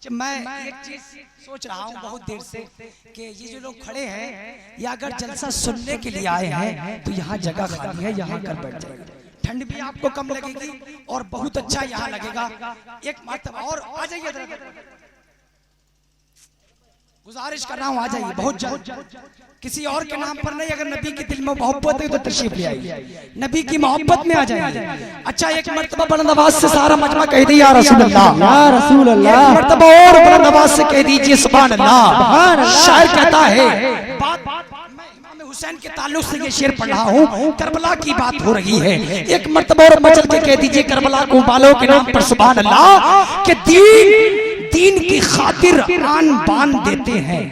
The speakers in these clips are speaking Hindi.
मैं एक चीज सोच रहा हूँ बहुत देर से कि ये जो लोग खड़े हैं ये अगर जलसा सुनने के लिए आए हैं तो यहाँ जगह खाली है, यहाँ कर बैठ जाएंगे। ठंड भी आपको कम लगेगी और बहुत अच्छा यहाँ लगेगा। एक मरतबा और आ जाइए, गुजारिश कर रहा हूँ आ जाइए बहुत जल्द। किसी और के नाम पर नहीं, अगर नबी के दिल में मोहब्बत है तो तशरीफ ले आइए, नबी की मोहब्बत में आ जाइए। अच्छा एक मरतबा बुलंद आवाज से सारा मजमा कह दिया या रसूल अल्लाह, या रसूल अल्लाह। एक मरतबा और बुलंद आवाज से कह दीजिए सुभान अल्लाह। शायर कहता है, मैं हुसैन के ताल्लुक से ये शेर पढ़ रहा हूँ, करबला की बात हो रही है। एक मरतबा और मचल के कह दीजिए करबला को बालों के नाम पर सुभान अल्लाह के दीन की खातिर आन बान देते हैं।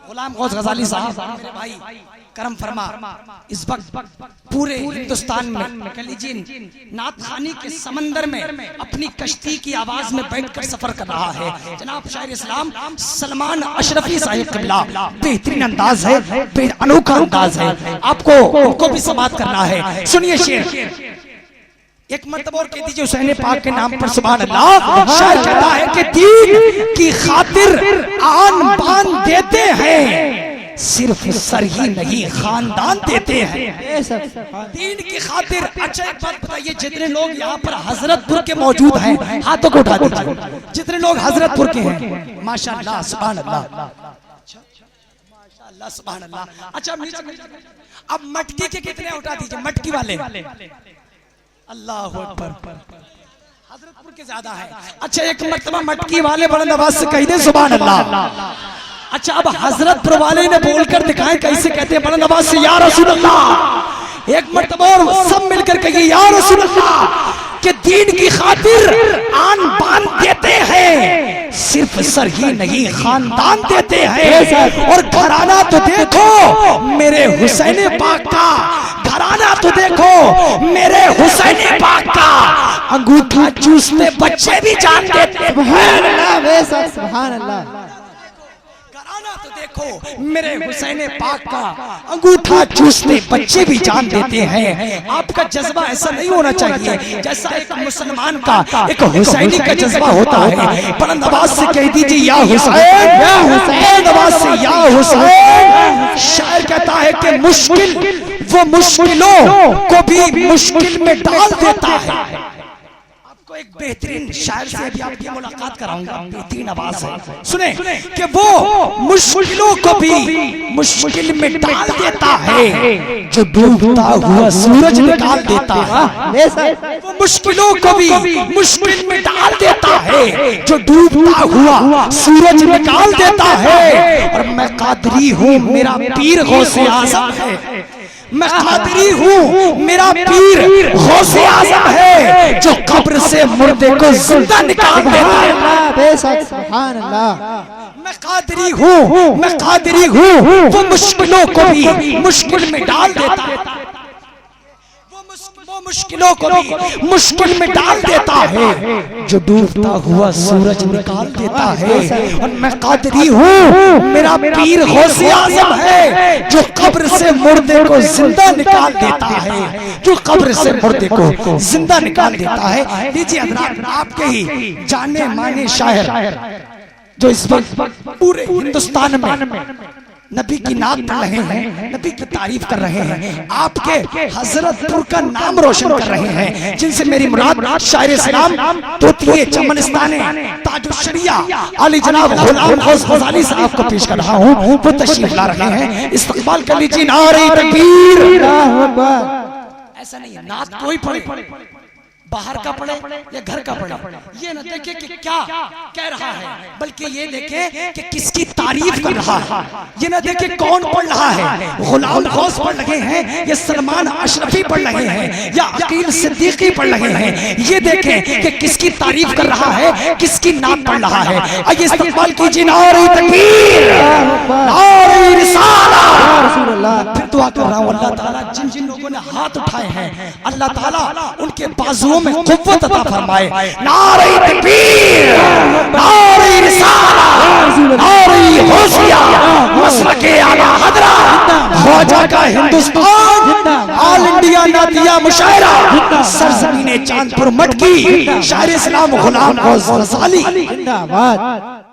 गुलाम गौस गजाली साहब मेरे भाई करम फरमा, इस वक्त पूरे हिंदुस्तान में कह लीजिए नात खानी के समंदर में अपनी कश्ती की आवाज में बैठकर सफर कर रहा है जनाब शायर इस्लाम सलमान अशरफी साहिब क़िबला। बेहतरीन अंदाज है, अनोखा अंदाज है, आपको उनको भी समात करना है। सुनिए शेर, एक मरतबा और कह दीजिए हुसैन पाक के नाम पर सुभान अल्लाह। शायर कहता है कि दीन की खातिर आन बान देते हैं, सिर्फ सर ही नहीं खानदान देते हैं दीन की खातिर। अच्छा एक बात बताइए, जितने लोग यहाँ पर हजरतपुर के मौजूद हैं हाथों को उठा दीजिए, जितने लोग हजरतपुर के हैं माशाअल्लाह सुभान अल्लाह, माशाअल्लाह सुभान अल्लाह। अच्छा अब मटकी के कितने उठा दीजिए, मटकी वाले अल्लाह अकबर, हजरतपुर के ज्यादा है। अच्छा एक मर्तबा मटकी वाले बुलंद आवाज से कह दे सुभान अल्लाह। अच्छा अब हजरतपुर वाले ने बोलकर दिखाएं कैसे कहते हैं बुलंद आवाज से या रसूल अल्लाह। एक मर्तबा और सब मिलकर कहिए या रसूल अल्लाह के दीन की खातिर आन बान देते हैं, सिर्फ सर ही नहीं खानदान देते हैं। और घराना तो देखो मेरे हुसैन पाक का, घराना तो देखो मेरे हुसैन पाक का, अंगूठा चूसते बच्चे भी जान देते हैं। सुभान अल्लाह। घराना तो देखो मेरे हुसैन पाक का, अंगूठा चूसते बच्चे भी जान देते हैं। आपका जज्बा ऐसा नहीं होना चाहिए जैसा एक मुसलमान का, एक हुसैनी का जज्बा होता है। बुलंद आवाज से कह दीजिए या हुसैन, या हुसैन, बुलंद आवाज से या हुसैन। शायर कहता है कि मुश्किल वो मुश्किलों को भी मुश्किल में डाल देता है। आपको एक बेहतरीन शायर से भी आपकी मुलाकात कराऊंगा, बेहतरीन आवाज है, सुने कि वो मुश्किलों को भी मुश्किल में डाल देता है, जो डूबता हुआ सूरज निकाल देता है। वो मुश्किलों को भी मुश्किल में डाल देता है, जो डूबता हुआ सूरज निकाल देता है। और मैं कादरी हूँ मेरा पीर गौसे आज़म है, मैं कादरी हूँ मेरा पीर गौसे आज़म है, जो कब्र से मुर्दे को जिंदा निकाल देता है। बेशक सुभान अल्लाह। मैं कादरी हूँ, मैं कादरी हूँ, वो मुश्किलों को भी मुश्किल में डाल देता है, वो मुश्किलों को भी मुश्किल में डाल देता है, जो डूबता हुआ सूरज निकाल देता है। और मैं कादरी हूँ मेरा पीर गौसे आज़म है, जो कब्र से मुर्दे को जिंदा निकाल देता है, जो कब्र से मुर्दे को जिंदा निकाल देता है। लीजिए हज़रात, आपके ही जाने माने शायर जो इस वक्त पूरे हिंदुस्तान में नबी की नात पढ़ रहे हैं, नबी की तारीफ कर रहे हैं, आपके हजरतपुर का नाम रोशन कर रहे हैं, जिनसे मेरी मुराद शायर इस्लाम तोतिए चमनिस्ताने ताजुश्शरिया अली जनाब गुलाम गौस गजाली साहब को पेश कर रहा हूँ। वो तशरीफ ला रहे हैं, इस्तकबाल कर लीजिए। नारे तकबीर। ऐसा नहीं है नात कोई पढ़े, बाहर का पढ़े या घर का पढ़े, ये न देखे कि क्या कह रहा है, बल्कि ये देखे कि किसकी तारीफ कर रहा है। ये न देखे कौन पढ़ रहा है, गुलाम गौस पढ़ रहे हैं या सलमान अशरफी पढ़ रहे हैं या अकील सिद्दीकी पढ़ रहे हैं, ये देखे कि किसकी तारीफ कर रहा है, किसकी नाम पढ़ रहा है। आइए इस्तकबाल कीजिए। नारे तकबीर, नारे रिसालत। फिर दुआ कर रहा हूँ अल्लाह ताला जिन जिन लोगों ने हाथ उठाए हैं, अल्लाह ताला उनके बाजुओं में क़ुव्वत अता फरमाए। नारे तकबीर, नारे रिसालत, नारे गौसिया, मसलके आला हज़रत ख्वाजा का हिंदुस्तान, ऑल इंडिया नातिया दिया मुशायरा सरजमीने चांदपुर मटकी शायर इस्लाम गुलाम गौस रसाली जिंदाबाद।